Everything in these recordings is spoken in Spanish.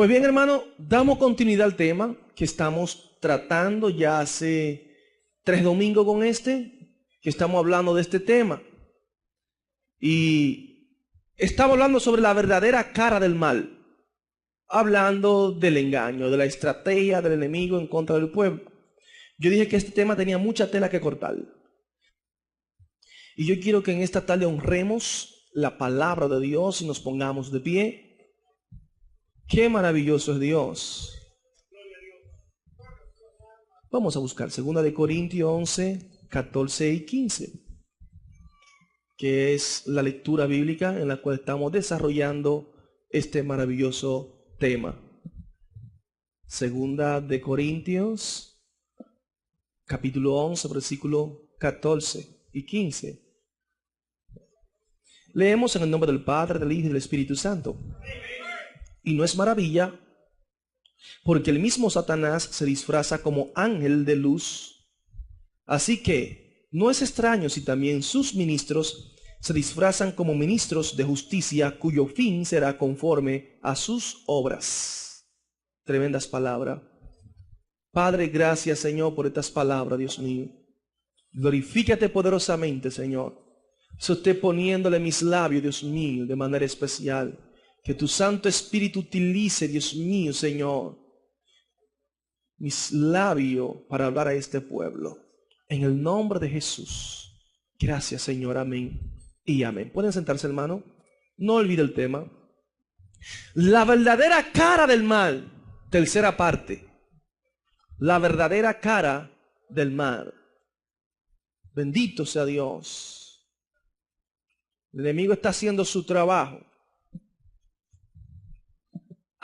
Pues bien, hermano, damos continuidad al tema que estamos tratando ya hace 3 domingos que estamos hablando de este tema. Y estamos hablando sobre la verdadera cara del mal, hablando del engaño, de la estrategia del enemigo en contra del pueblo. Yo dije que este tema tenía mucha tela que cortar. Y yo quiero que en esta tarde honremos la palabra de Dios y nos pongamos de pie. Qué maravilloso es Dios. Vamos a buscar 2 de Corintios 11, 14 y 15, que es la lectura bíblica en la cual estamos desarrollando este maravilloso tema. 2 de Corintios, capítulo 11, versículo 14 y 15. Leemos en el nombre del Padre, del Hijo y del Espíritu Santo. Y no es maravilla, porque el mismo Satanás se disfraza como ángel de luz. Así que no es extraño si también sus ministros se disfrazan como ministros de justicia, cuyo fin será conforme a sus obras. Tremendas palabras. Padre, gracias, Señor, por estas palabras, Dios mío. Glorifícate poderosamente, Señor. Se esté poniéndole mis labios, Dios mío, de manera especial. Que tu Santo Espíritu utilice, Dios mío, Señor, mis labios para hablar a este pueblo. En el nombre de Jesús. Gracias, Señor. Amén y amén. ¿Pueden sentarse, hermano? No olvide el tema. La verdadera cara del mal. Tercera parte. La verdadera cara del mal. Bendito sea Dios. El enemigo está haciendo su trabajo.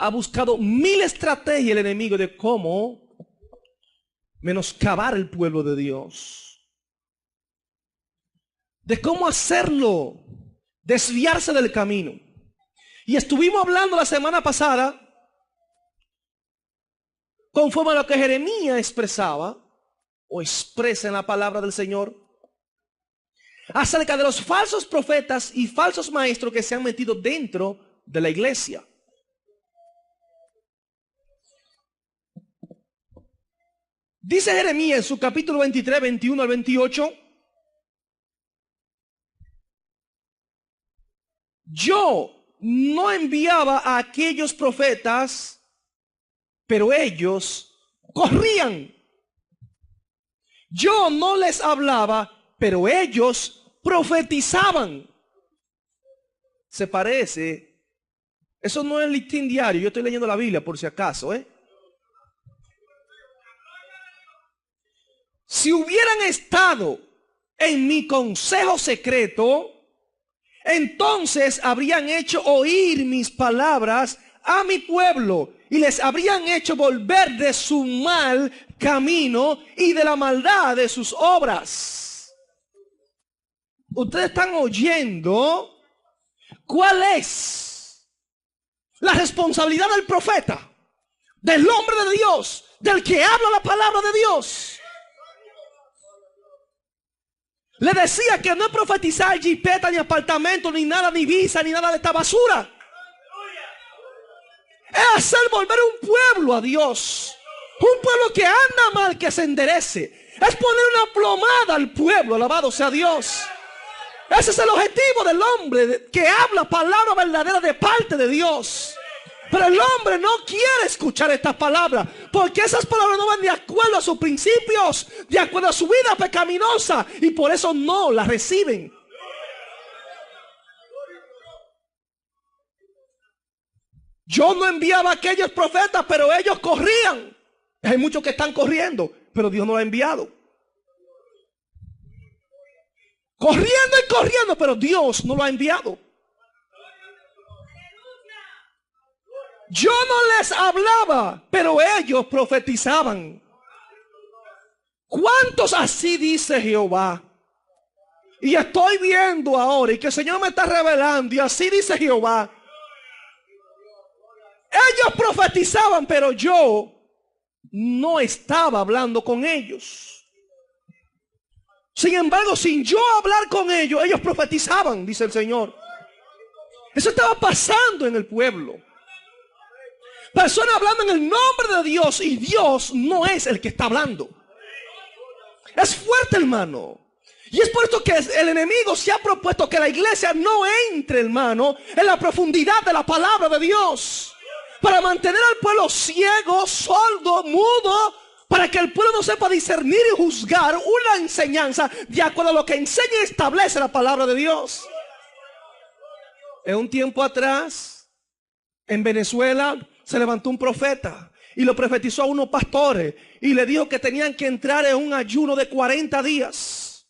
Ha buscado 1000 estrategias el enemigo de cómo menoscabar el pueblo de Dios. De cómo hacerlo desviarse del camino. Y estuvimos hablando la semana pasada, conforme a lo que Jeremías expresaba, o expresa en la palabra del Señor, acerca de los falsos profetas y falsos maestros que se han metido dentro de la iglesia. Dice Jeremías en su capítulo 23, 21 al 28. Yo no enviaba a aquellos profetas, pero ellos corrían. Yo no les hablaba, pero ellos profetizaban. Se parece. Eso no es el listín diario. Yo estoy leyendo la Biblia por si acaso, Si hubieran estado en mi consejo secreto, entonces habrían hecho oír mis palabras a mi pueblo y les habrían hecho volver de su mal camino y de la maldad de sus obras. Ustedes están oyendo cuál es la responsabilidad del profeta, del hombre de Dios, del que habla la palabra de Dios. Le decía que no es profetizar jipeta, ni apartamento, ni nada, ni visa, ni nada de esta basura. Es hacer volver un pueblo a Dios. Un pueblo que anda mal, que se enderece. Es poner una plomada al pueblo, alabado sea Dios. Ese es el objetivo del hombre que habla palabra verdadera de parte de Dios. Pero el hombre no quiere escuchar estas palabras, porque esas palabras no van de acuerdo a sus principios, de acuerdo a su vida pecaminosa, y por eso no las reciben. Yo no enviaba a aquellos profetas, pero ellos corrían. Hay muchos que están corriendo, pero Dios no los ha enviado. Corriendo y corriendo, pero Dios no lo ha enviado. Yo no les hablaba, pero ellos profetizaban. ¿Cuántos así dice Jehová? Y estoy viendo ahora, y que el Señor me está revelando, y así dice Jehová. Ellos profetizaban, pero yo no estaba hablando con ellos. Sin embargo, sin yo hablar con ellos, ellos profetizaban, dice el Señor. Eso estaba pasando en el pueblo. Personas hablando en el nombre de Dios y Dios no es el que está hablando. Es fuerte, hermano. Y es por esto que el enemigo se ha propuesto que la iglesia no entre, hermano, en la profundidad de la palabra de Dios. Para mantener al pueblo ciego, sordo, mudo, para que el pueblo no sepa discernir y juzgar una enseñanza de acuerdo a lo que enseña y establece la palabra de Dios. En un tiempo atrás, en Venezuela, se levantó un profeta y lo profetizó a unos pastores y le dijo que tenían que entrar en un ayuno de 40 días.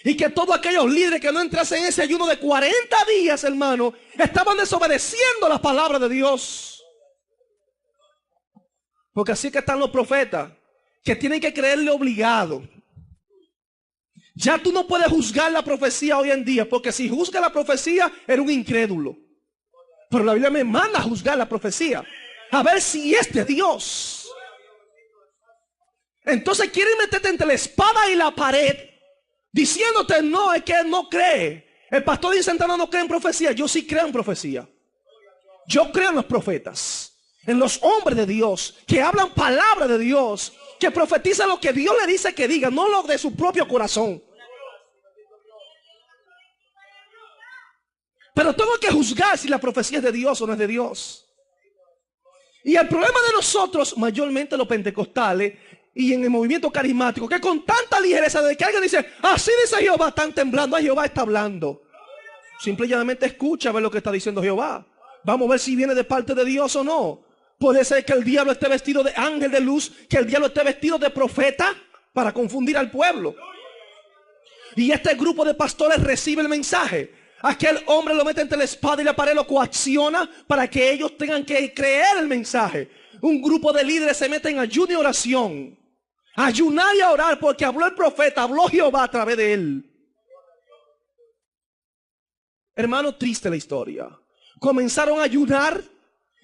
Y que todos aquellos líderes que no entrasen en ese ayuno de 40 días, hermano, estaban desobedeciendo la palabra de Dios. Porque así que están los profetas, que tienen que creerle obligado. Ya tú no puedes juzgar la profecía hoy en día, porque si juzgas la profecía, eres un incrédulo. Pero la Biblia me manda a juzgar la profecía, a ver si es de Dios. Entonces quieren meterte entre la espada y la pared, diciéndote no, es que él no cree. El pastor de Santana no cree en profecía. Yo sí creo en profecía. Yo creo en los profetas, en los hombres de Dios, que hablan palabra de Dios, que profetizan lo que Dios le dice que diga, no lo de su propio corazón. Pero tengo que juzgar si la profecía es de Dios o no es de Dios. Y el problema de nosotros, mayormente los pentecostales y en el movimiento carismático, que con tanta ligereza de que alguien dice, así dice Jehová, están temblando, ay, Jehová está hablando. Simplemente escucha a ver lo que está diciendo Jehová. Vamos a ver si viene de parte de Dios o no. Puede ser que el diablo esté vestido de ángel de luz, que el diablo esté vestido de profeta para confundir al pueblo. Y este grupo de pastores recibe el mensaje. Aquel hombre lo mete entre la espada y la pared, lo coacciona para que ellos tengan que creer el mensaje. Un grupo de líderes se mete en ayuno y oración. Ayunar y a orar porque habló el profeta, habló Jehová a través de él. Hermano, triste la historia. Comenzaron a ayunar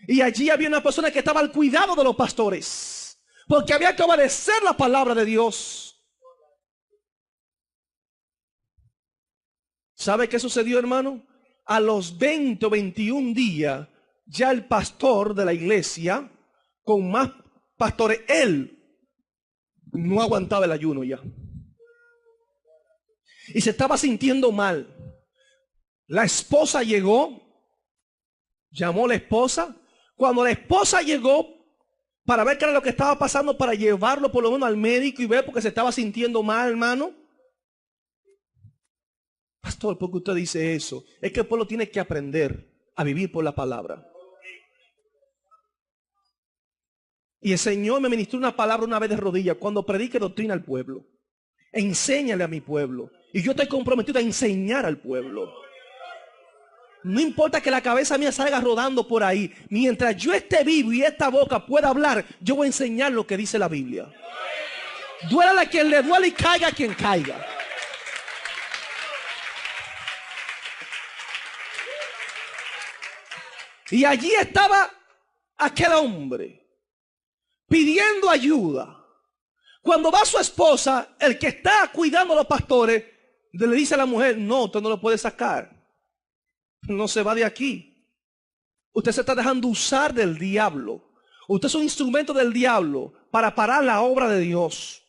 y allí había una persona que estaba al cuidado de los pastores, porque había que obedecer la palabra de Dios. ¿Sabe qué sucedió, hermano? A los 20 o 21 días, ya el pastor de la iglesia, con más pastores, él no aguantaba el ayuno ya. Y se estaba sintiendo mal. La esposa llegó, llamó a la esposa. Cuando la esposa llegó para ver qué era lo que estaba pasando, para llevarlo por lo menos al médico y ver porque se estaba sintiendo mal, hermano. Pastor, ¿por qué usted dice eso? Es que el pueblo tiene que aprender a vivir por la palabra. Y el Señor me ministró una palabra una vez de rodillas. Cuando predique doctrina al pueblo, enséñale a mi pueblo. Y yo estoy comprometido a enseñar al pueblo. No importa que la cabeza mía salga rodando por ahí. Mientras yo esté vivo y esta boca pueda hablar, yo voy a enseñar lo que dice la Biblia. Duela a quien le duele y caiga a quien caiga. Y allí estaba aquel hombre pidiendo ayuda. Cuando va su esposa, el que está cuidando a los pastores, le dice a la mujer, no, usted no lo puede sacar. No se va de aquí. Usted se está dejando usar del diablo. Usted es un instrumento del diablo para parar la obra de Dios.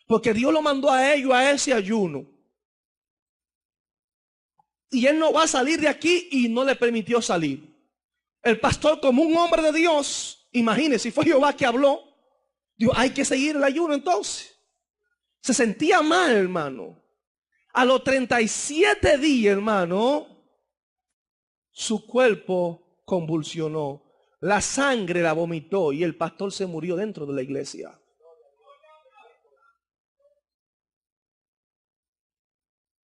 Porque Dios lo mandó a ellos a ese ayuno. Y él no va a salir de aquí y no le permitió salir. El pastor, como un hombre de Dios, imagínese, si fue Jehová que habló, dijo, hay que seguir el ayuno entonces. Se sentía mal, hermano. A los 37 días, hermano, su cuerpo convulsionó. La sangre la vomitó y el pastor se murió dentro de la iglesia.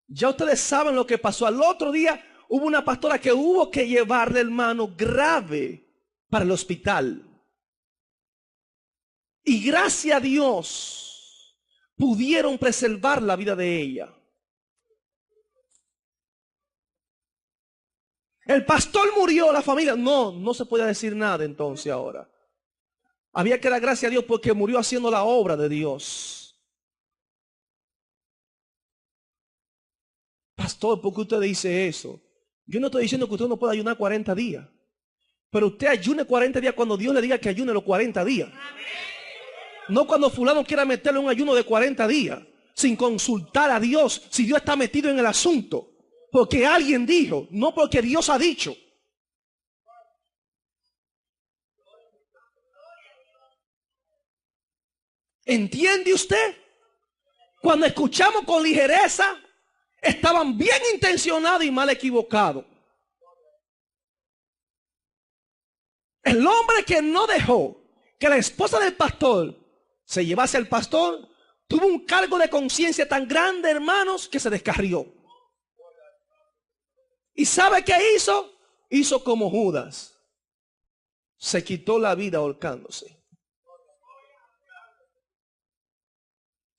Ya ustedes saben lo que pasó. Al otro día hubo una pastora que hubo que llevarle, hermano, grave para el hospital. Y gracias a Dios pudieron preservar la vida de ella. El pastor murió, la familia. No se puede decir nada entonces ahora. Había que dar gracias a Dios porque murió haciendo la obra de Dios. Pastor, ¿por qué usted dice eso? Yo no estoy diciendo que usted no pueda ayunar 40 días. Pero usted ayune 40 días cuando Dios le diga que ayune los 40 días. No cuando fulano quiera meterle un ayuno de 40 días sin consultar a Dios si Dios está metido en el asunto. Porque alguien dijo, no porque Dios ha dicho. ¿Entiende usted? Cuando escuchamos con ligereza, estaban bien intencionados y mal equivocados. El hombre que no dejó que la esposa del pastor se llevase al pastor, tuvo un cargo de conciencia tan grande, hermanos, que se descarrió. ¿Y sabe qué hizo? Hizo como Judas. Se quitó la vida ahorcándose.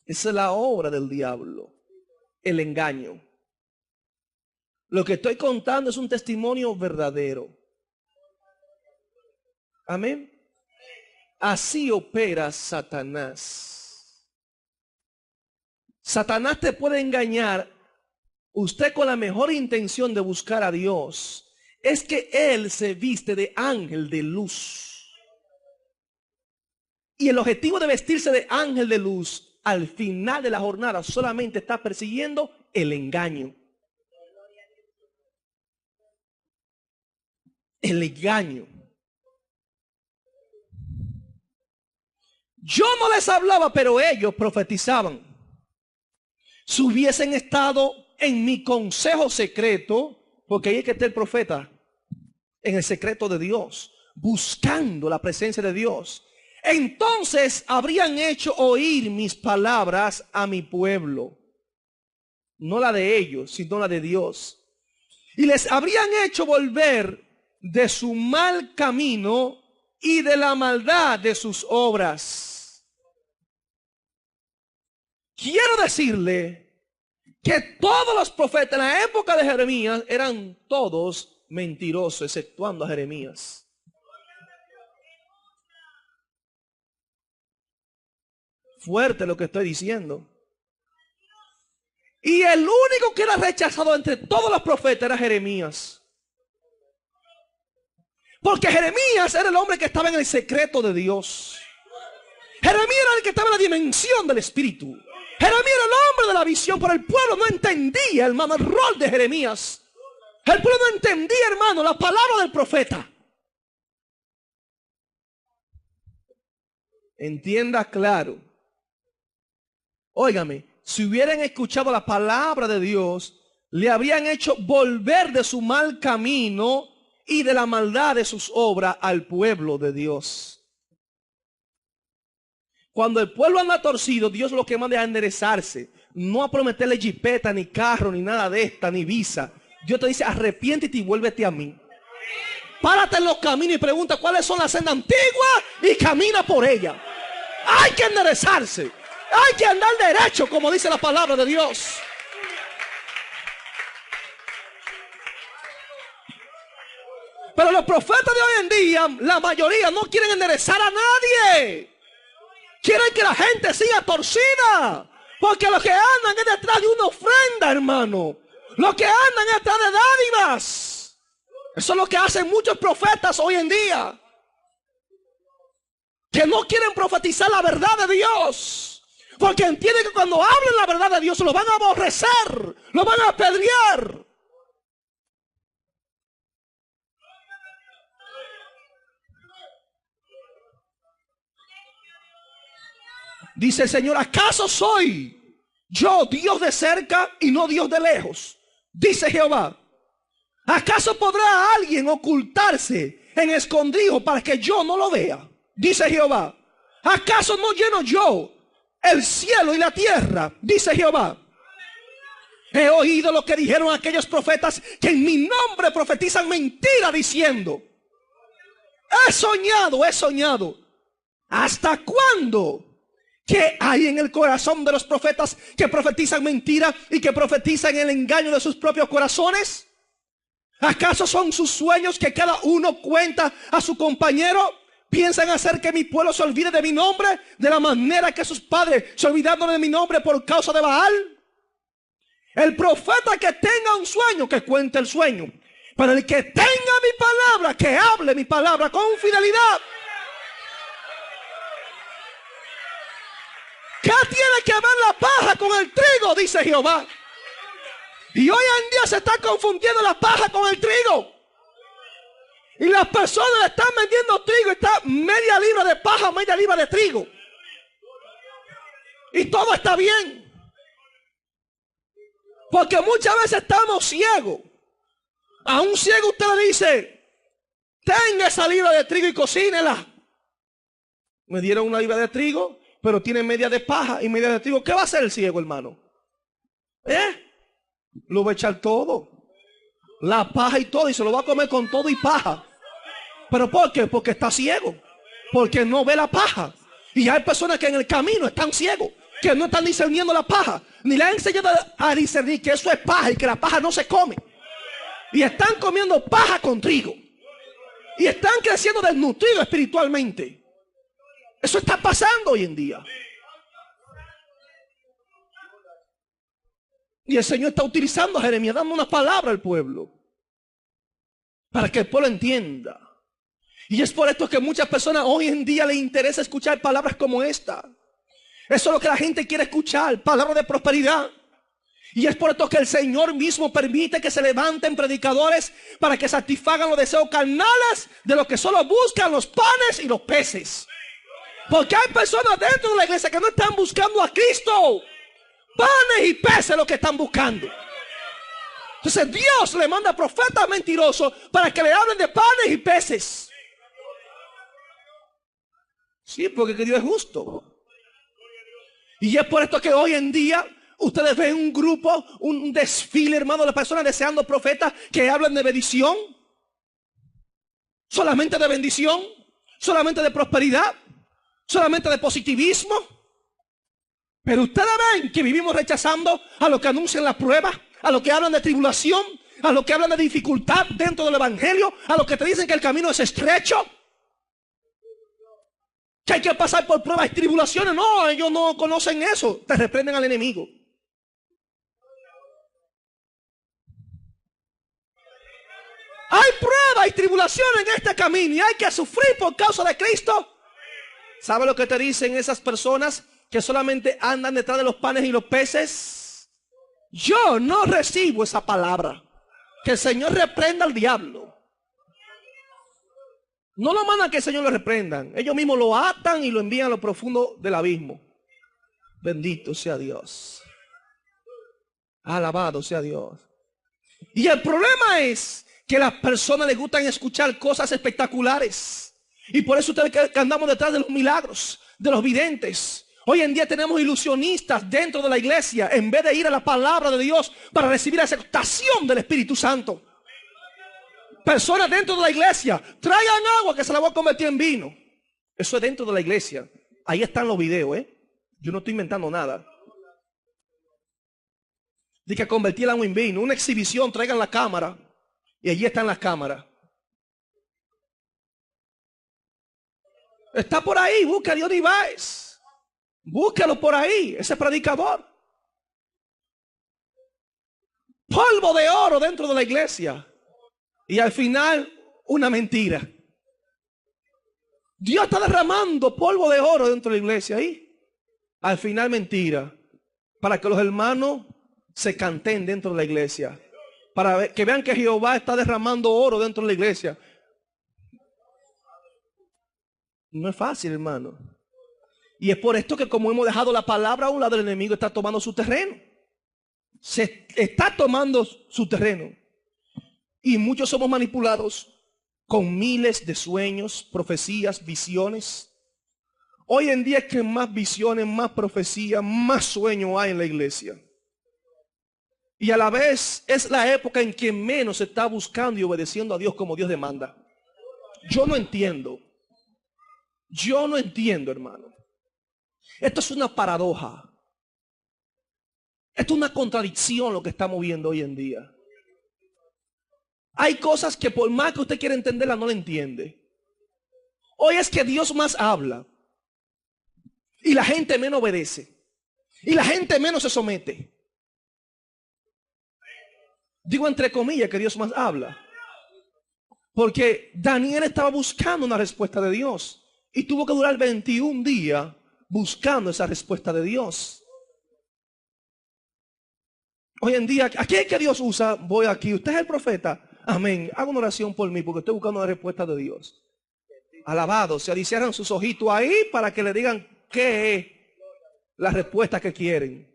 Esa es la obra del diablo, el engaño. Lo que estoy contando es un testimonio verdadero. Amén. Así opera Satanás. Satanás te puede engañar. Usted con la mejor intención de buscar a Dios es que él se viste de ángel de luz. Y el objetivo de vestirse de ángel de luz al final de la jornada solamente está persiguiendo el engaño. El engaño. Yo no les hablaba, pero ellos profetizaban. Si hubiesen estado en mi consejo secreto, porque ahí es que está el profeta, en el secreto de Dios, buscando la presencia de Dios, entonces habrían hecho oír mis palabras a mi pueblo. No la de ellos, sino la de Dios. Y les habrían hecho volver de su mal camino y de la maldad de sus obras. Quiero decirle que todos los profetas en la época de Jeremías eran todos mentirosos, exceptuando a Jeremías. Fuerte lo que estoy diciendo. Y el único que era rechazado entre todos los profetas era Jeremías. Porque Jeremías era el hombre que estaba en el secreto de Dios. Jeremías era el que estaba en la dimensión del Espíritu. Jeremías era el hombre de la visión, pero el pueblo no entendía, hermano, el rol de Jeremías. El pueblo no entendía, hermano, la palabra del profeta. Entienda claro. Óigame, si hubieran escuchado la palabra de Dios, le habrían hecho volver de su mal camino y de la maldad de sus obras al pueblo de Dios. Cuando el pueblo anda torcido, Dios lo que manda es a enderezarse. No a prometerle jipeta, ni carro, ni nada de esta, ni visa. Dios te dice, arrepiéntete y vuélvete a mí. Párate en los caminos y pregunta cuáles son las sendas antiguas y camina por ellas. Hay que enderezarse. Hay que andar derecho, como dice la palabra de Dios. Pero los profetas de hoy en día, la mayoría no quieren enderezar a nadie. Quieren que la gente siga torcida. Porque los que andan es detrás de una ofrenda, hermano. Los que andan es detrás de dádivas. Eso es lo que hacen muchos profetas hoy en día. Que no quieren profetizar la verdad de Dios. Porque entienden que cuando hablen la verdad de Dios lo van a aborrecer. Lo van a apedrear. Dice el Señor, ¿acaso soy yo Dios de cerca y no Dios de lejos? Dice Jehová. ¿Acaso podrá alguien ocultarse en escondrijo para que yo no lo vea? Dice Jehová. ¿Acaso no lleno yo el cielo y la tierra? Dice Jehová. He oído lo que dijeron aquellos profetas que en mi nombre profetizan mentira diciendo. He soñado. ¿Hasta cuándo? ¿Qué hay en el corazón de los profetas que profetizan mentira y que profetizan el engaño de sus propios corazones? ¿Acaso son sus sueños que cada uno cuenta a su compañero? ¿Piensan hacer que mi pueblo se olvide de mi nombre de la manera que sus padres se olvidaron de mi nombre por causa de Baal? El profeta que tenga un sueño, que cuente el sueño. Pero el que tenga mi palabra, que hable mi palabra con fidelidad. ¿Qué tiene que ver la paja con el trigo? Dice Jehová. Y hoy en día se está confundiendo la paja con el trigo. Y las personas le están vendiendo trigo y está media libra de paja, media libra de trigo. Y todo está bien. Porque muchas veces estamos ciegos. A un ciego usted le dice, tenga esa libra de trigo y cocínela. Me dieron una libra de trigo, pero tiene media de paja y media de trigo. ¿Qué va a hacer el ciego, hermano? Lo va a echar todo. La paja y todo, y se lo va a comer con todo y paja. ¿Pero por qué? Porque está ciego. Porque no ve la paja. Y hay personas que en el camino están ciegos, que no están discerniendo la paja. Ni le han enseñado a discernir que eso es paja y que la paja no se come. Y están comiendo paja con trigo. Y están creciendo desnutridos espiritualmente. Eso está pasando hoy en día. Y el Señor está utilizando a Jeremías, dando una palabra al pueblo, para que el pueblo entienda. Y es por esto que muchas personas hoy en día les interesa escuchar palabras como esta. Eso es lo que la gente quiere escuchar, palabras de prosperidad. Y es por esto que el Señor mismo permite que se levanten predicadores para que satisfagan los deseos carnales de los que solo buscan los panes y los peces. Porque hay personas dentro de la iglesia que no están buscando a Cristo. Panes y peces lo que están buscando. Entonces Dios le manda profetas mentirosos para que le hablen de panes y peces. Sí, porque Dios es justo. Y es por esto que hoy en día ustedes ven un grupo, un desfile, hermano, de personas deseando profetas que hablan de bendición. Solamente de bendición. Solamente de prosperidad. Solamente de positivismo. Pero ustedes ven que vivimos rechazando a los que anuncian las pruebas, a los que hablan de tribulación, a los que hablan de dificultad dentro del evangelio, a los que te dicen que el camino es estrecho, que hay que pasar por pruebas y tribulaciones. No, ellos no conocen eso. Te reprenden al enemigo. Hay pruebas y tribulaciones en este camino y hay que sufrir por causa de Cristo. ¿Sabe lo que te dicen esas personas que solamente andan detrás de los panes y los peces? Yo no recibo esa palabra. Que el Señor reprenda al diablo. No lo mandan que el Señor lo reprendan. Ellos mismos lo atan y lo envían a lo profundo del abismo. Bendito sea Dios. Alabado sea Dios. Y el problema es que a las personas les gustan escuchar cosas espectaculares. Y por eso ustedes que andamos detrás de los milagros, de los videntes. Hoy en día tenemos ilusionistas dentro de la iglesia en vez de ir a la palabra de Dios para recibir la aceptación del Espíritu Santo. Personas dentro de la iglesia, traigan agua que se la voy a convertir en vino. Eso es dentro de la iglesia. Ahí están los videos, Yo no estoy inventando nada. De que convertir agua en vino, una exhibición, traigan la cámara. Y allí están las cámaras. Está por ahí, busca a Dios Ibáez. Búscalo por ahí, ese predicador. Polvo de oro dentro de la iglesia. Y al final, una mentira. Dios está derramando polvo de oro dentro de la iglesia ahí. Al final, mentira. Para que los hermanos se canten dentro de la iglesia. Para que vean que Jehová está derramando oro dentro de la iglesia. No es fácil, hermano. Y es por esto que como hemos dejado la palabra a un lado, el enemigo está tomando su terreno. Se está tomando su terreno. Y muchos somos manipulados con miles de sueños, profecías, visiones. Hoy en día es que más visiones, más profecías, más sueños hay en la iglesia. Y a la vez es la época en que menos se está buscando y obedeciendo a Dios como Dios demanda. Yo no entiendo. Yo no entiendo, hermano. Esto es una paradoja. Esto es una contradicción lo que estamos viendo hoy en día. Hay cosas que por más que usted quiera entenderla, no la entiende. Hoy es que Dios más habla. Y la gente menos obedece. Y la gente menos se somete. Digo entre comillas que Dios más habla. Porque Daniel estaba buscando una respuesta de Dios y tuvo que durar 21 días buscando esa respuesta de Dios. Hoy en día, ¿a quién es que Dios usa? Voy aquí, usted es el profeta. Amén. Haga una oración por mí porque estoy buscando una respuesta de Dios. Alabado, se cierran sus ojitos ahí para que le digan qué es la respuesta que quieren.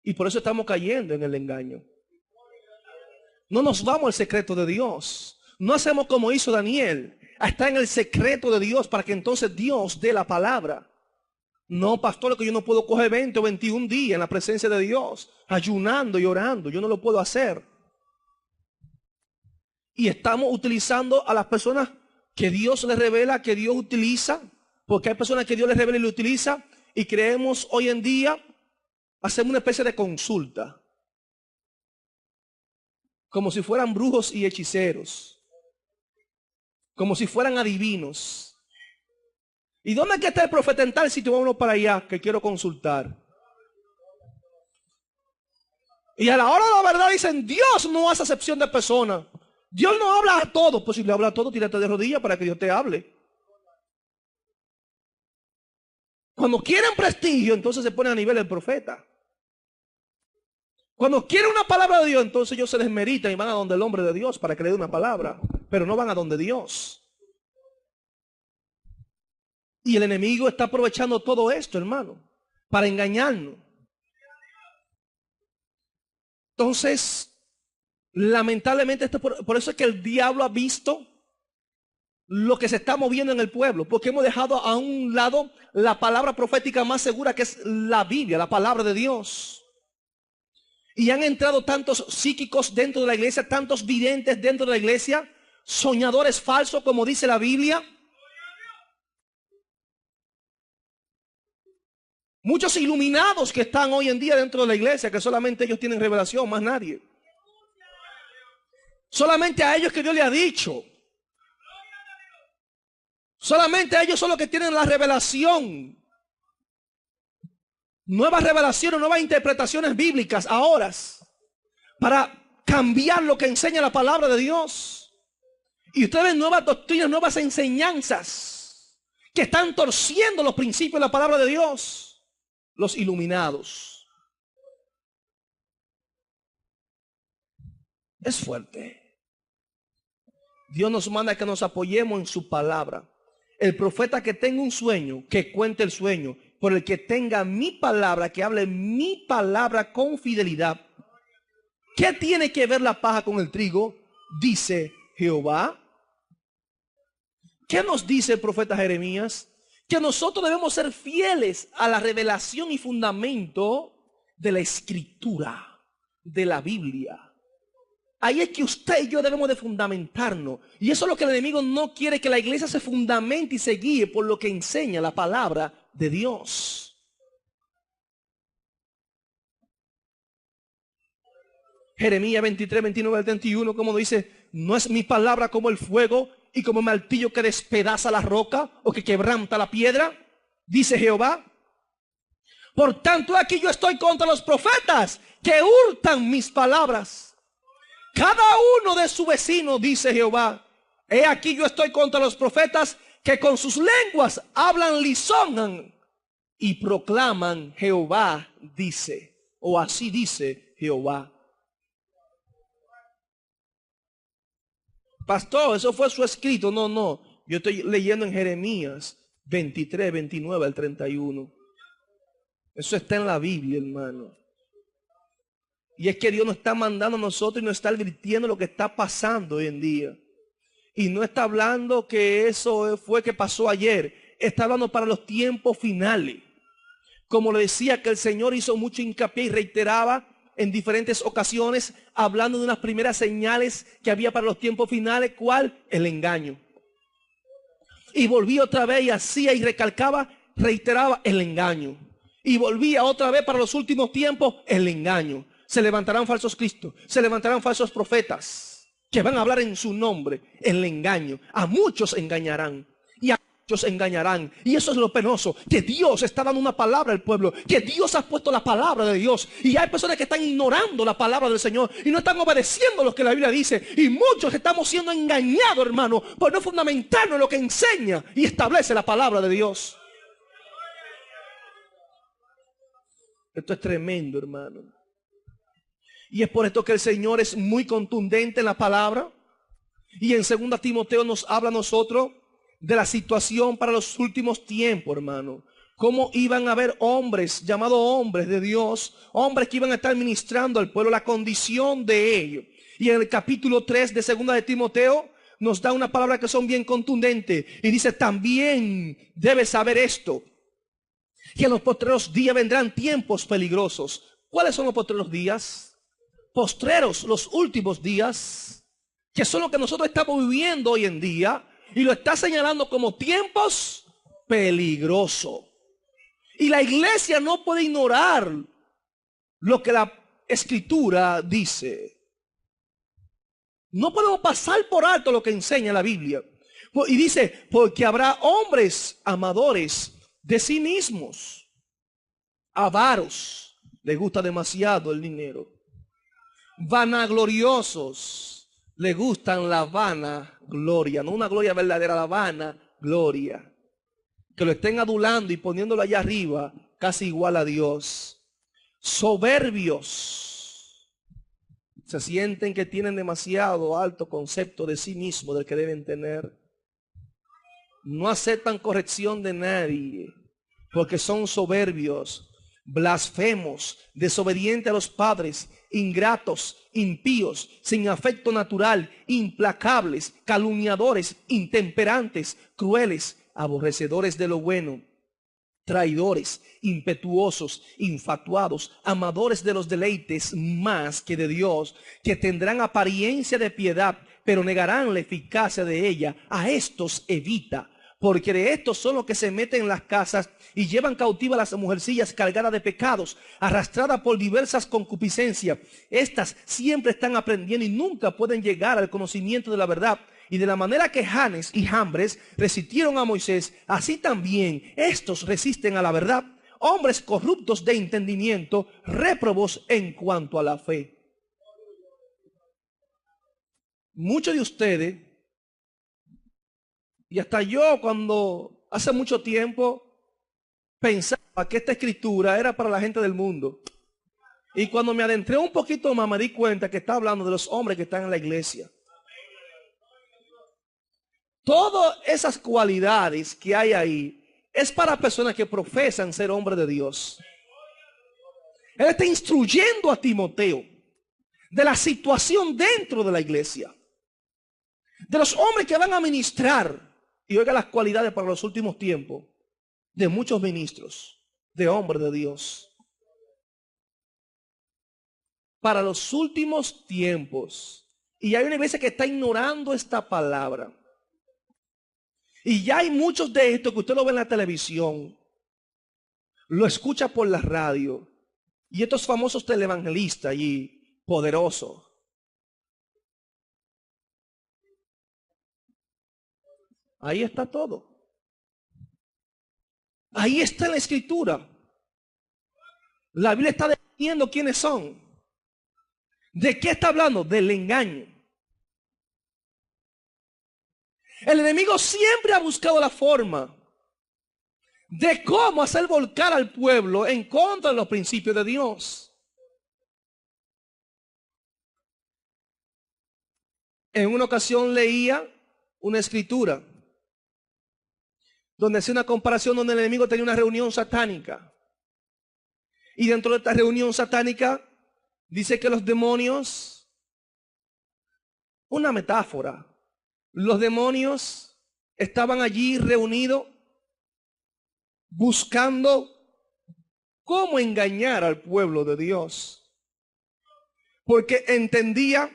Y por eso estamos cayendo en el engaño. No nos vamos al secreto de Dios. No hacemos como hizo Daniel. Está en el secreto de Dios para que entonces Dios dé la palabra. No, pastor, que yo no puedo coger 20 o 21 días en la presencia de Dios, ayunando y orando. Yo no lo puedo hacer. Y estamos utilizando a las personas que Dios les revela, que Dios utiliza, porque hay personas que Dios les revela y le utiliza, y creemos hoy en día, hacemos una especie de consulta, como si fueran brujos y hechiceros, como si fueran adivinos. ¿Y dónde es que está el profeta en tal sitio? Vámonos para allá, que quiero consultar. Y a la hora de la verdad dicen, Dios no hace acepción de personas. Dios no habla a todos. Pues si le habla a todos, tírate de rodillas para que Dios te hable. Cuando quieren prestigio, entonces se ponen a nivel del profeta. Cuando quieren una palabra de Dios, entonces ellos se desmeritan y van a donde el hombre de Dios para que le dé una palabra. Pero no van a donde Dios. Y el enemigo está aprovechando todo esto, hermano, para engañarnos. Entonces, lamentablemente, por eso es que el diablo ha visto lo que se está moviendo en el pueblo, porque hemos dejado a un lado la palabra profética más segura, que es la Biblia, la palabra de Dios. Y han entrado tantos psíquicos dentro de la iglesia, tantos videntes dentro de la iglesia, soñadores falsos, como dice la Biblia. Muchos iluminados que están hoy en día dentro de la iglesia, que solamente ellos tienen revelación, más nadie. Solamente a ellos que Dios le ha dicho. Solamente a ellos son los que tienen la revelación. Nuevas revelaciones, nuevas interpretaciones bíblicas ahora. Para cambiar lo que enseña la palabra de Dios. Y ustedes ven nuevas doctrinas, nuevas enseñanzas que están torciendo los principios de la palabra de Dios. Los iluminados. Es fuerte. Dios nos manda que nos apoyemos en su palabra. El profeta que tenga un sueño, que cuente el sueño. Por el que tenga mi palabra, que hable mi palabra con fidelidad. ¿Qué tiene que ver la paja con el trigo? Dice Jehová. ¿Qué nos dice el profeta Jeremías? Que nosotros debemos ser fieles a la revelación y fundamento de la escritura, de la Biblia. Ahí es que usted y yo debemos de fundamentarnos. Y eso es lo que el enemigo no quiere, que la iglesia se fundamente y se guíe por lo que enseña la palabra de Dios. Jeremías 23, 29 al 31, como dice, no es mi palabra como el fuego y como el martillo que despedaza la roca o que quebranta la piedra, dice Jehová. Por tanto, aquí yo estoy contra los profetas que hurtan mis palabras. Cada uno de su vecino, dice Jehová. He aquí yo estoy contra los profetas que con sus lenguas hablan lisonjan y proclaman Jehová dice, o así dice Jehová. Pastor, eso fue su escrito. No. Yo estoy leyendo en Jeremías 23, 29 al 31. Eso está en la Biblia, hermano. Y es que Dios nos está mandando a nosotros y nos está advirtiendo lo que está pasando hoy en día. Y no está hablando que eso fue que pasó ayer. Está hablando para los tiempos finales. Como le decía, que el Señor hizo mucho hincapié y reiteraba en diferentes ocasiones, hablando de unas primeras señales que había para los tiempos finales. ¿Cuál? El engaño. Y volvía otra vez y hacía y recalcaba, reiteraba el engaño. Y volvía otra vez para los últimos tiempos, el engaño. Se levantarán falsos cristos, se levantarán falsos profetas que van a hablar en su nombre, el engaño. A muchos engañarán. Y a muchos engañarán. Y eso es lo penoso, que Dios está dando una palabra al pueblo, que Dios ha puesto la palabra de Dios, y hay personas que están ignorando la palabra del Señor y no están obedeciendo lo que la Biblia dice, y muchos estamos siendo engañados, hermano, por no fundamentarnos en lo que enseña y establece la palabra de Dios. Esto es tremendo, hermano. Y es por esto que el Señor es muy contundente en la palabra. Y en 2 Timoteo nos habla a nosotros de la situación para los últimos tiempos, hermano. Cómo iban a haber hombres, llamados hombres de Dios, hombres que iban a estar ministrando al pueblo, la condición de ellos. Y en el capítulo 3 de 2 de Timoteo nos da una palabra que son bien contundentes. Y dice, también debes saber esto, que en los postreros días vendrán tiempos peligrosos. ¿Cuáles son los postreros días? Postreros, los últimos días, que son lo que nosotros estamos viviendo hoy en día, y lo está señalando como tiempos peligrosos. Y la iglesia no puede ignorar lo que la Escritura dice. No podemos pasar por alto lo que enseña la Biblia. Y dice, porque habrá hombres amadores de sí mismos, avaros, les gusta demasiado el dinero, vanagloriosos, les gustan la vana gloria, no una gloria verdadera, la vana gloria, que lo estén adulando y poniéndolo allá arriba, casi igual a Dios. Soberbios, se sienten que tienen demasiado alto concepto de sí mismo, del que deben tener. No aceptan corrección de nadie, porque son soberbios, blasfemos, desobedientes a los padres, ingratos, impíos, sin afecto natural, implacables, calumniadores, intemperantes, crueles, aborrecedores de lo bueno, traidores, impetuosos, infatuados, amadores de los deleites más que de Dios, que tendrán apariencia de piedad, pero negarán la eficacia de ella. A estos evita, porque de estos son los que se meten en las casas y llevan cautivas las mujercillas cargadas de pecados, arrastradas por diversas concupiscencias. Estas siempre están aprendiendo y nunca pueden llegar al conocimiento de la verdad. Y de la manera que Janes y Jambres resistieron a Moisés, así también estos resisten a la verdad. Hombres corruptos de entendimiento, réprobos en cuanto a la fe. Muchos de ustedes, y hasta yo cuando hace mucho tiempo pensaba que esta escritura era para la gente del mundo. Y cuando me adentré un poquito más me di cuenta que está hablando de los hombres que están en la iglesia. Todas esas cualidades que hay ahí es para personas que profesan ser hombres de Dios. Él está instruyendo a Timoteo de la situación dentro de la iglesia, de los hombres que van a ministrar. Y oiga las cualidades para los últimos tiempos de muchos ministros, de hombres de Dios. Para los últimos tiempos. Y hay una iglesia que está ignorando esta palabra. Y ya hay muchos de estos que usted lo ve en la televisión, lo escucha por la radio, y estos famosos televangelistas y poderosos. Ahí está todo. Ahí está la escritura. La Biblia está definiendo quiénes son. ¿De qué está hablando? Del engaño. El enemigo siempre ha buscado la forma de cómo hacer volcar al pueblo en contra de los principios de Dios. En una ocasión leía una escritura donde hacía una comparación donde el enemigo tenía una reunión satánica. Y dentro de esta reunión satánica dice que los demonios, una metáfora, los demonios estaban allí reunidos buscando cómo engañar al pueblo de Dios. Porque entendía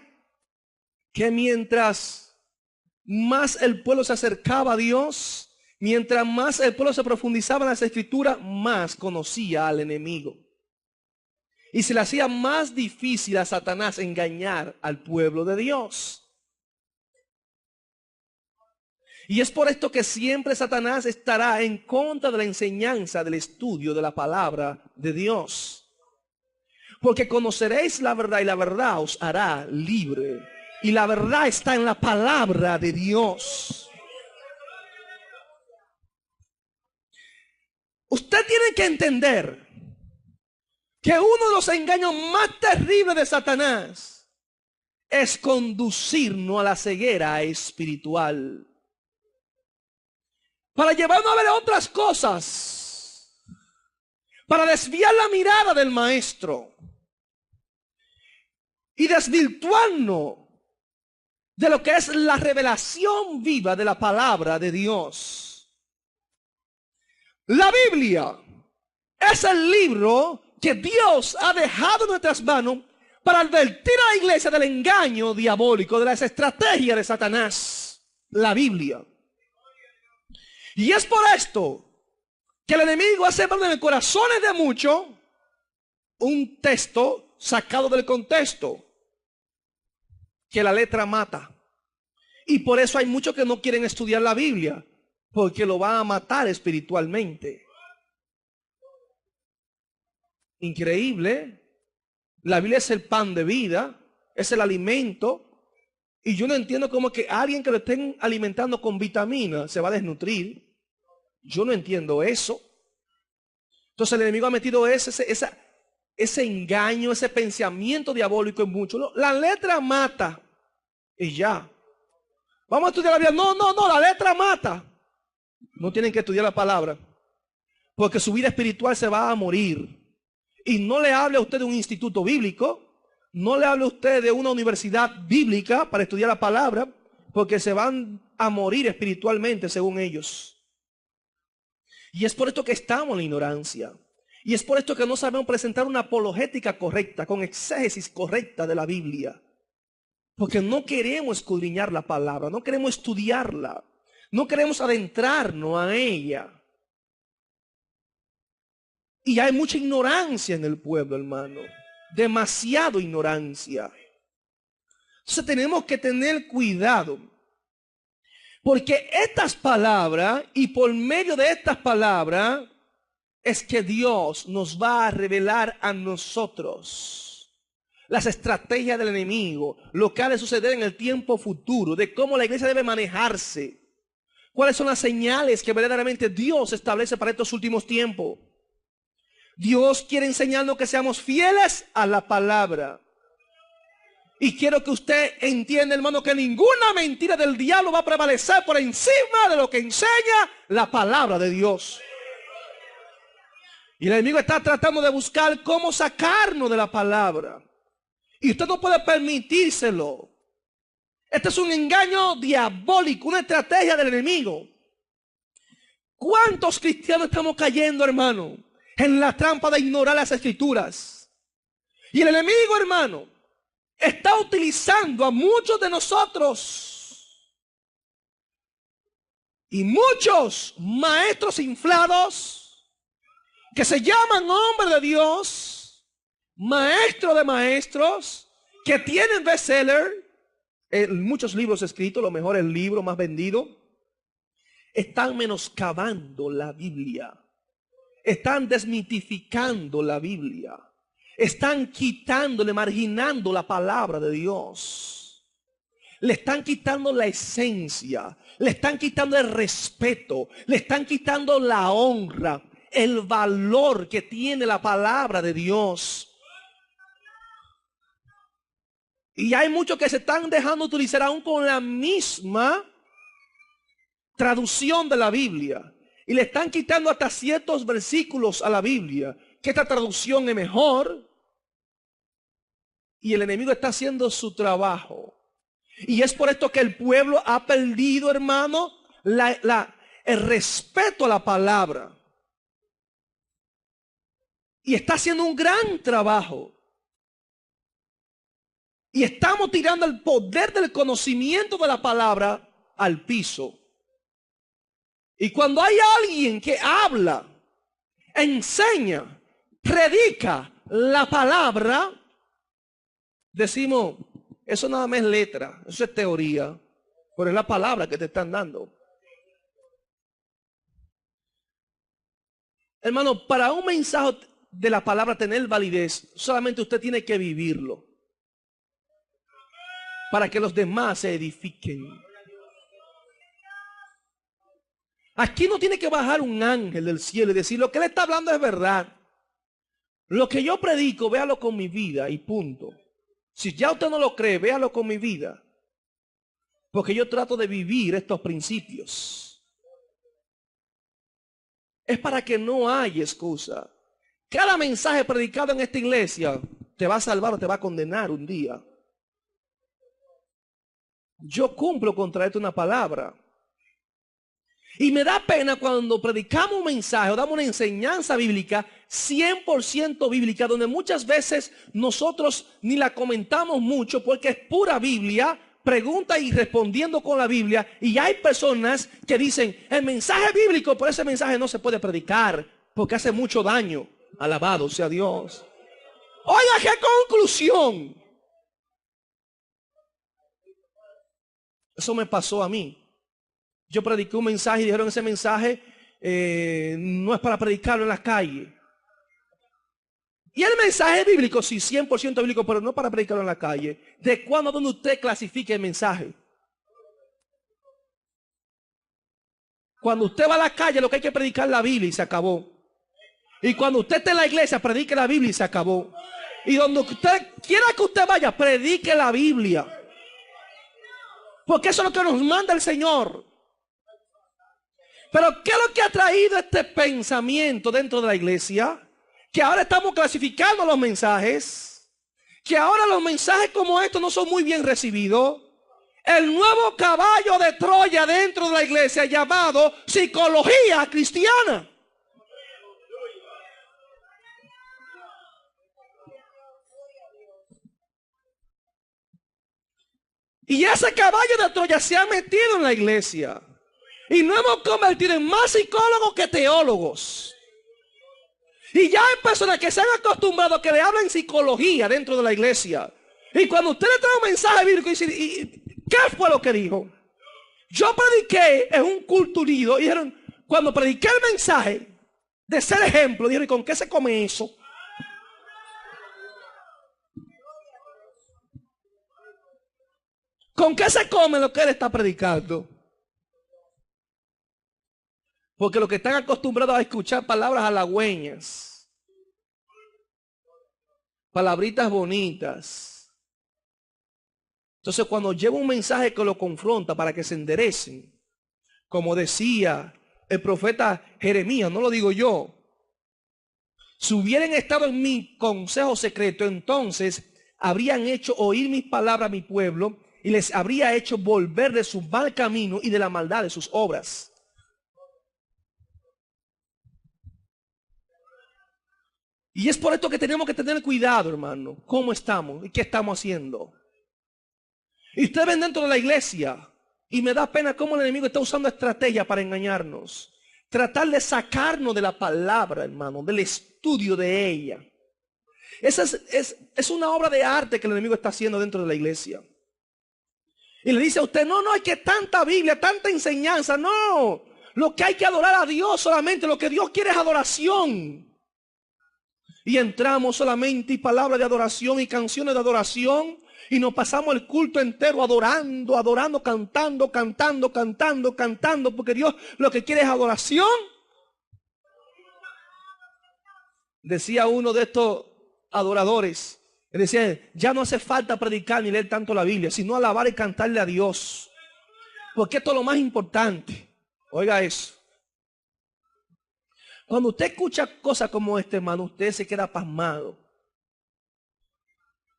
que mientras más el pueblo se acercaba a Dios, mientras más el pueblo se profundizaba en las escrituras, más conocía al enemigo. Y se le hacía más difícil a Satanás engañar al pueblo de Dios. Y es por esto que siempre Satanás estará en contra de la enseñanza, del estudio de la palabra de Dios. Porque conoceréis la verdad y la verdad os hará libre. Y la verdad está en la palabra de Dios. Usted tiene que entender que uno de los engaños más terribles de Satanás es conducirnos a la ceguera espiritual, para llevarnos a ver otras cosas, para desviar la mirada del maestro y desvirtuarnos de lo que es la revelación viva de la palabra de Dios. La Biblia es el libro que Dios ha dejado en nuestras manos para advertir a la iglesia del engaño diabólico, de las estrategias de Satanás. La Biblia. Y es por esto que el enemigo hace ver en el corazón de muchos un texto sacado del contexto, que la letra mata. Y por eso hay muchos que no quieren estudiar la Biblia, porque lo van a matar espiritualmente. Increíble. La Biblia es el pan de vida, es el alimento. Y yo no entiendo cómo que alguien que lo estén alimentando con vitaminas se va a desnutrir. Yo no entiendo eso. Entonces el enemigo ha metido ese engaño, ese pensamiento diabólico en muchos. La letra mata. Y ya. Vamos a estudiar la Biblia. No, la letra mata. No tienen que estudiar la palabra, porque su vida espiritual se va a morir. Y no le hable a usted de un instituto bíblico, no le hable a usted de una universidad bíblica para estudiar la palabra, porque se van a morir espiritualmente según ellos. Y es por esto que estamos en la ignorancia. Y es por esto que no sabemos presentar una apologética correcta, con exégesis correcta de la Biblia. Porque no queremos escudriñar la palabra, no queremos estudiarla, no queremos adentrarnos a ella. Y hay mucha ignorancia en el pueblo, hermano. Demasiado ignorancia. Entonces tenemos que tener cuidado. Porque estas palabras, y por medio de estas palabras, es que Dios nos va a revelar a nosotros las estrategias del enemigo, lo que ha de suceder en el tiempo futuro, de cómo la iglesia debe manejarse, cuáles son las señales que verdaderamente Dios establece para estos últimos tiempos. Dios quiere enseñarnos que seamos fieles a la palabra. Y quiero que usted entienda, hermano, que ninguna mentira del diablo va a prevalecer por encima de lo que enseña la palabra de Dios. Y el enemigo está tratando de buscar cómo sacarnos de la palabra. Y usted no puede permitírselo. Este es un engaño diabólico, una estrategia del enemigo. ¿Cuántos cristianos estamos cayendo, hermano, en la trampa de ignorar las escrituras? Y el enemigo, hermano, está utilizando a muchos de nosotros y muchos maestros inflados que se llaman hombres de Dios, maestros de maestros, que tienen bestseller, muchos libros escritos, lo mejor el libro más vendido. Están menoscabando la Biblia, están desmitificando la Biblia, están quitándole, marginando la palabra de Dios. Le están quitando la esencia, le están quitando el respeto, le están quitando la honra, el valor que tiene la palabra de Dios. Y hay muchos que se están dejando utilizar aún con la misma traducción de la Biblia. Y le están quitando hasta ciertos versículos a la Biblia, que esta traducción es mejor. Y el enemigo está haciendo su trabajo. Y es por esto que el pueblo ha perdido, hermano, el respeto a la palabra. Y está haciendo un gran trabajo. Y estamos tirando el poder del conocimiento de la palabra al piso. Y cuando hay alguien que habla, enseña, predica la palabra, decimos, eso nada más es letra, eso es teoría, pero es la palabra que te están dando. Hermano, para un mensaje de la palabra tener validez, solamente usted tiene que vivirlo. Para que los demás se edifiquen. Aquí no tiene que bajar un ángel del cielo y decir lo que él está hablando es verdad. Lo que yo predico, véalo con mi vida y punto. Si ya usted no lo cree, véalo con mi vida. Porque yo trato de vivir estos principios. Es para que no haya excusa. Cada mensaje predicado en esta iglesia te va a salvar o te va a condenar un día. Yo cumplo con traerte una palabra. Y me da pena cuando predicamos un mensaje o damos una enseñanza bíblica 100% bíblica, donde muchas veces nosotros ni la comentamos mucho porque es pura Biblia, pregunta y respondiendo con la Biblia. Y hay personas que dicen, el mensaje bíblico, pero ese mensaje no se puede predicar porque hace mucho daño. Alabado sea Dios. Oiga, ¿qué conclusión? Eso me pasó a mí. Yo prediqué un mensaje y dijeron ese mensaje no es para predicarlo en la calle. Y el mensaje bíblico, sí, 100% bíblico, pero no para predicarlo en la calle. ¿De cuándo donde usted clasifique el mensaje? Cuando usted va a la calle, lo que hay que predicar es la Biblia y se acabó. Y cuando usted esté en la iglesia, predique la Biblia y se acabó. Y donde usted quiera que usted vaya, predique la Biblia. Porque eso es lo que nos manda el Señor. Pero ¿qué es lo que ha traído este pensamiento dentro de la iglesia? Que ahora estamos clasificando los mensajes. Que ahora los mensajes como estos no son muy bien recibidos. El nuevo caballo de Troya dentro de la iglesia llamado psicología cristiana. Y ese caballo de Troya se ha metido en la iglesia. Y nos hemos convertido en más psicólogos que teólogos. Y ya hay personas que se han acostumbrado a que le hablen psicología dentro de la iglesia. Y cuando usted le trae un mensaje bíblico y dice, ¿qué fue lo que dijo? Yo prediqué en un culto unido y dijeron, cuando prediqué el mensaje de ser ejemplo, dijeron, ¿y con qué se come eso? ¿Con qué se come lo que él está predicando? Porque los que están acostumbrados a escuchar palabras halagüeñas, palabritas bonitas. Entonces cuando lleva un mensaje que lo confronta para que se enderecen, como decía el profeta Jeremías, no lo digo yo, si hubieran estado en mi consejo secreto, entonces habrían hecho oír mis palabras a mi pueblo y les habría hecho volver de su mal camino y de la maldad de sus obras. Y es por esto que tenemos que tener cuidado, hermano. ¿Cómo estamos? ¿Y qué estamos haciendo? Y ustedes ven dentro de la iglesia. Y me da pena cómo el enemigo está usando estrategia para engañarnos. Tratar de sacarnos de la palabra, hermano. Del estudio de ella. Esa es una obra de arte que el enemigo está haciendo dentro de la iglesia. Y le dice a usted, no, hay que tanta Biblia, tanta enseñanza. No. Lo que hay que adorar a Dios solamente. Lo que Dios quiere es adoración. Y entramos solamente y palabras de adoración y canciones de adoración. Y nos pasamos el culto entero adorando, cantando. Porque Dios lo que quiere es adoración. Decía uno de estos adoradores. Decía, ya no hace falta predicar ni leer tanto la Biblia, sino alabar y cantarle a Dios. Porque esto es lo más importante. Oiga eso. Cuando usted escucha cosas como esta, hermano, usted se queda pasmado.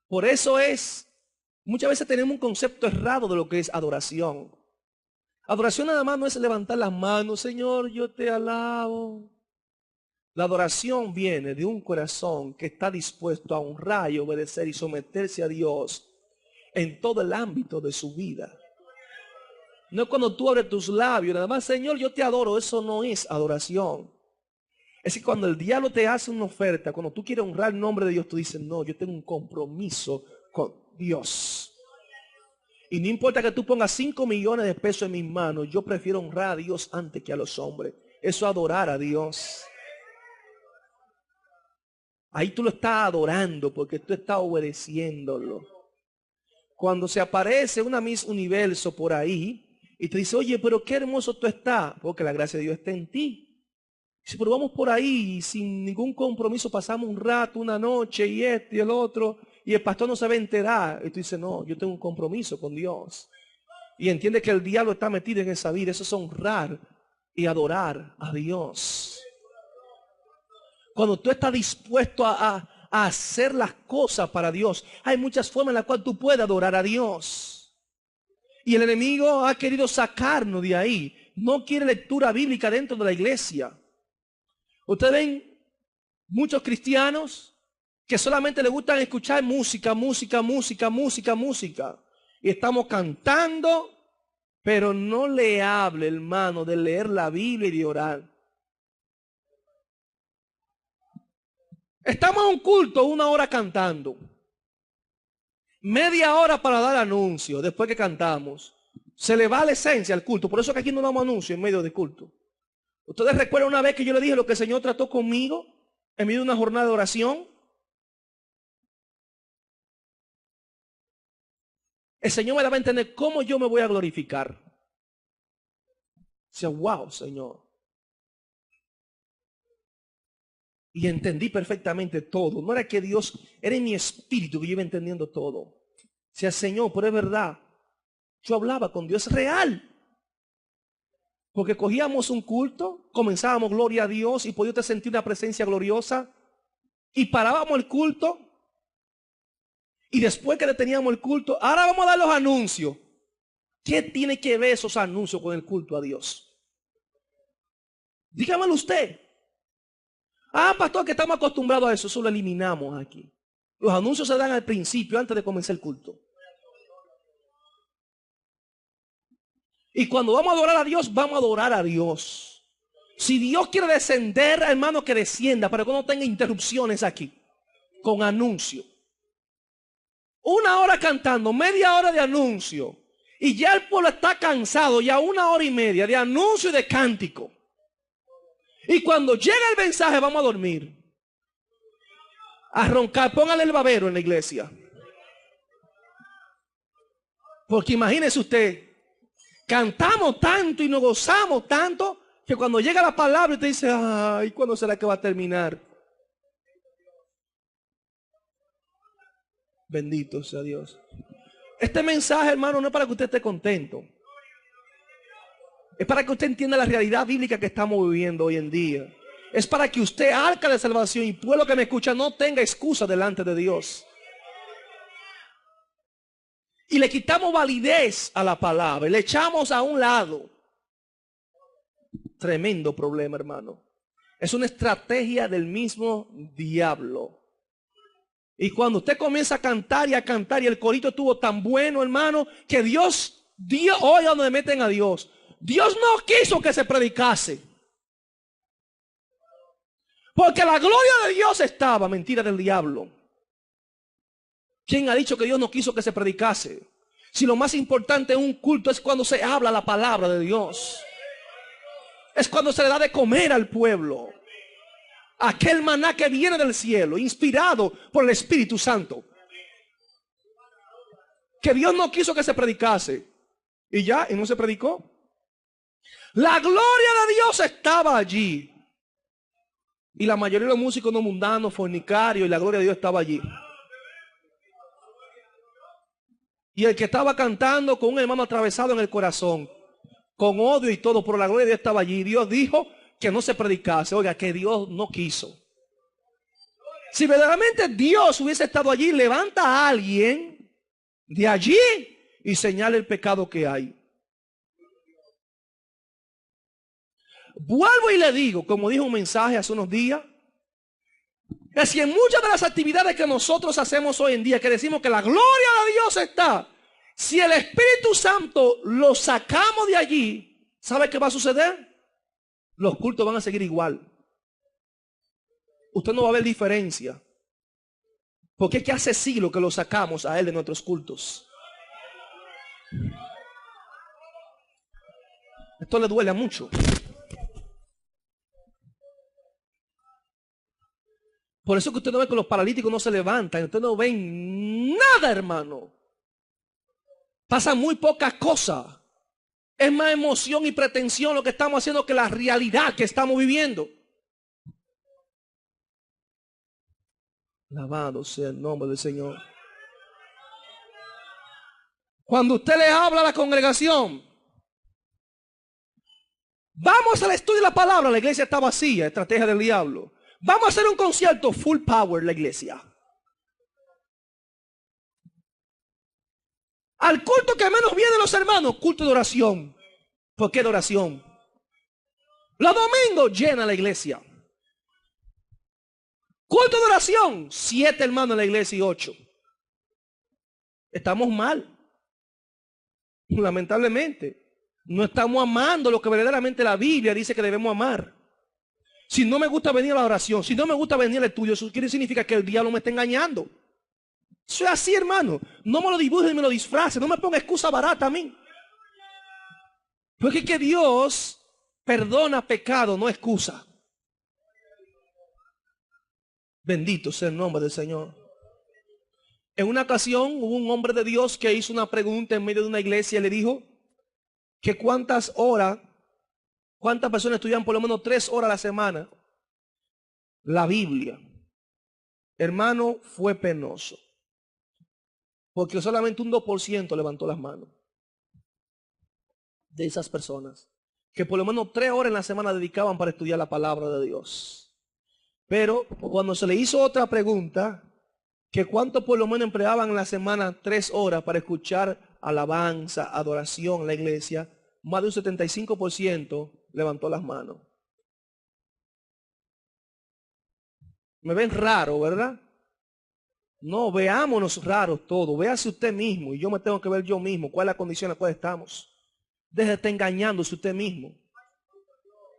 Por eso muchas veces tenemos un concepto errado de lo que es adoración. Adoración nada más no es levantar las manos, Señor, yo te alabo. La adoración viene de un corazón que está dispuesto a honrar y obedecer y someterse a Dios en todo el ámbito de su vida. No es cuando tú abres tus labios, nada más, Señor, yo te adoro. Eso no es adoración. Es que cuando el diablo te hace una oferta, cuando tú quieres honrar el nombre de Dios, tú dices, no, yo tengo un compromiso con Dios. Y no importa que tú pongas 5 millones de pesos en mis manos, yo prefiero honrar a Dios antes que a los hombres. Eso es adorar a Dios. Ahí tú lo estás adorando porque tú estás obedeciéndolo. Cuando se aparece una Miss Universo por ahí y te dice, oye, pero qué hermoso tú estás, porque la gracia de Dios está en ti. Dice, pero vamos por ahí y sin ningún compromiso pasamos un rato, una noche y este y el otro, y el pastor no se va a enterar. Y tú dices, no, yo tengo un compromiso con Dios. Y entiende que el diablo está metido en esa vida. Eso es honrar y adorar a Dios. Cuando tú estás dispuesto a hacer las cosas para Dios, hay muchas formas en las cuales tú puedes adorar a Dios. Y el enemigo ha querido sacarnos de ahí. No quiere lectura bíblica dentro de la iglesia. Ustedes ven muchos cristianos que solamente les gustan escuchar música, música, música, música, música. Y estamos cantando, pero no le hable, hermano, de leer la Biblia y de orar. Estamos en un culto, 1 hora cantando. Media hora para dar anuncio después que cantamos. Se le va la esencia al culto. Por eso que aquí no damos anuncio en medio de culto. ¿Ustedes recuerdan una vez que yo le dije lo que el Señor trató conmigo en medio de una jornada de oración? El Señor me daba a entender cómo yo me voy a glorificar. Decía, wow, Señor. Y entendí perfectamente todo. No era que Dios, era en mi espíritu que yo iba entendiendo todo. Decía, Señor, pero es verdad. Yo hablaba con Dios real. Porque cogíamos un culto, comenzábamos gloria a Dios y podía usted sentir una presencia gloriosa. Y parábamos el culto. Y después que deteníamos el culto, ahora vamos a dar los anuncios. ¿Qué tiene que ver esos anuncios con el culto a Dios? Dígamelo usted. Ah, pastor, que estamos acostumbrados a eso. Eso lo eliminamos aquí. Los anuncios se dan al principio, antes de comenzar el culto. Y cuando vamos a adorar a Dios, vamos a adorar a Dios. Si Dios quiere descender, hermano, que descienda, para que no tenga interrupciones aquí. Con anuncio. 1 hora cantando, media hora de anuncio. Y ya el pueblo está cansado, ya 1 hora y media de anuncio y de cántico. Y cuando llega el mensaje, vamos a dormir. A roncar, póngale el babero en la iglesia. Porque imagínese usted, cantamos tanto y nos gozamos tanto, que cuando llega la palabra usted dice, ay, ¿cuándo será que va a terminar? Bendito sea Dios. Este mensaje, hermano, no es para que usted esté contento. Es para que usted entienda la realidad bíblica que estamos viviendo hoy en día. Es para que usted, arca de salvación y pueblo que me escucha, no tenga excusa delante de Dios. Y le quitamos validez a la palabra y le echamos a un lado. Tremendo problema, hermano. Es una estrategia del mismo diablo. Y cuando usted comienza a cantar y el corito estuvo tan bueno, hermano, que Dios, oye donde meten a Dios. Dios no quiso que se predicase. Porque la gloria de Dios estaba, mentira del diablo. ¿Quién ha dicho que Dios no quiso que se predicase? Si lo más importante en un culto es cuando se habla la palabra de Dios. Es cuando se le da de comer al pueblo. Aquel maná que viene del cielo, inspirado por el Espíritu Santo. Que Dios no quiso que se predicase. Y no se predicó. La gloria de Dios estaba allí. Y la mayoría de los músicos no mundanos, fornicarios, y la gloria de Dios estaba allí. Y el que estaba cantando con un hermano atravesado en el corazón, con odio y todo, pero la gloria de Dios estaba allí. Dios dijo que no se predicase. Oiga, que Dios no quiso. Si verdaderamente Dios hubiese estado allí, levanta a alguien de allí y señala el pecado que hay. Vuelvo y le digo, como dijo un mensaje hace unos días, que si en muchas de las actividades que nosotros hacemos hoy en día, que decimos que la gloria de Dios está, si el Espíritu Santo lo sacamos de allí, ¿sabe qué va a suceder? Los cultos van a seguir igual. Usted no va a ver diferencia. Porque es que hace siglos que lo sacamos a él de nuestros cultos. Esto le duele mucho. Por eso que usted no ve que los paralíticos no se levantan. Usted no ven nada, hermano. Pasan muy pocas cosas. Es más emoción y pretensión lo que estamos haciendo que la realidad que estamos viviendo. Alabado sea el nombre del Señor. Cuando usted le habla a la congregación, vamos al estudio de la palabra, la iglesia está vacía, estrategia del diablo. Vamos a hacer un concierto full power la iglesia. Al culto que menos vienen los hermanos, culto de oración. ¿Por qué de oración? Los domingos llena la iglesia. Culto de oración, 7 hermanos en la iglesia y 8. Estamos mal. Lamentablemente. No estamos amando lo que verdaderamente la Biblia dice que debemos amar. Si no me gusta venir a la oración, si no me gusta venir al estudio, eso significa que el diablo me está engañando. Eso es así, hermano. No me lo dibujen ni me lo disfracen. No me ponga excusa barata a mí. Porque es que Dios perdona pecado, no excusa. Bendito sea el nombre del Señor. En una ocasión hubo un hombre de Dios que hizo una pregunta en medio de una iglesia y le dijo que cuántas personas estudian por lo menos 3 horas a la semana la Biblia. Hermano, fue penoso. Porque solamente un 2% levantó las manos de esas personas. Que por lo menos 3 horas en la semana dedicaban para estudiar la palabra de Dios. Pero cuando se le hizo otra pregunta, que cuánto por lo menos empleaban en la semana 3 horas para escuchar alabanza, adoración en la iglesia, más de un 75% levantó las manos. Me ven raro, ¿verdad? No, veámonos raros todos. Véase usted mismo y yo me tengo que ver yo mismo. ¿Cuál es la condición en la cual estamos? Deje de estar engañándose usted mismo.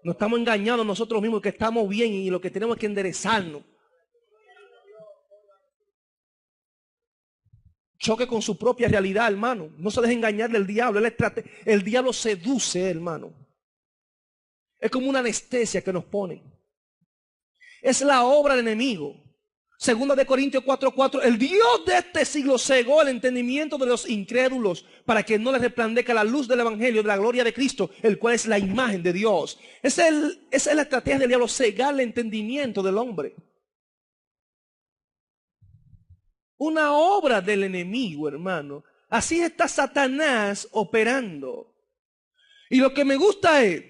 Nos estamos engañando nosotros mismos que estamos bien y lo que tenemos es que enderezarnos. Choque con su propia realidad, hermano. No se deje engañar del diablo. El diablo seduce, hermano. Es como una anestesia que nos pone. Es la obra del enemigo. Segunda de Corintios 4:4, el Dios de este siglo cegó el entendimiento de los incrédulos para que no les resplandezca la luz del evangelio de la gloria de Cristo, el cual es la imagen de Dios. Esa es la estrategia del diablo, cegar el entendimiento del hombre. Una obra del enemigo, hermano. Así está Satanás operando. Y lo que me gusta es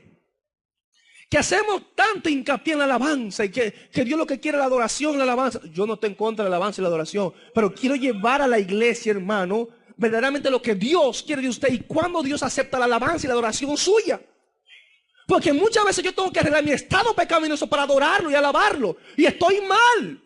que hacemos tanto hincapié en la alabanza y que Dios lo que quiere es la adoración y la alabanza. Yo no estoy en contra de la alabanza y la adoración, pero quiero llevar a la iglesia, hermano, verdaderamente lo que Dios quiere de usted y cuando Dios acepta la alabanza y la adoración suya. Porque muchas veces yo tengo que arreglar mi estado pecaminoso para adorarlo y alabarlo. Y estoy mal.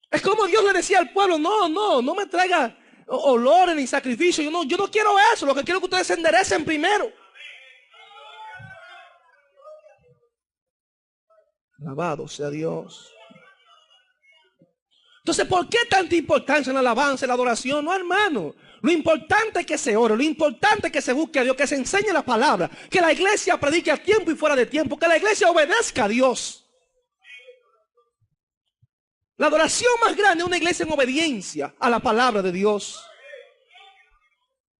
Es como Dios le decía al pueblo, no me traiga olores ni sacrificios. Yo no quiero eso. Lo que quiero es que ustedes se enderecen primero. Alabado sea Dios. Entonces, ¿por qué tanta importancia en la alabanza y la adoración? No, hermano. Lo importante es que se ore, lo importante es que se busque a Dios, que se enseñe la palabra, que la iglesia predique a tiempo y fuera de tiempo, que la iglesia obedezca a Dios. La adoración más grande es una iglesia en obediencia a la palabra de Dios.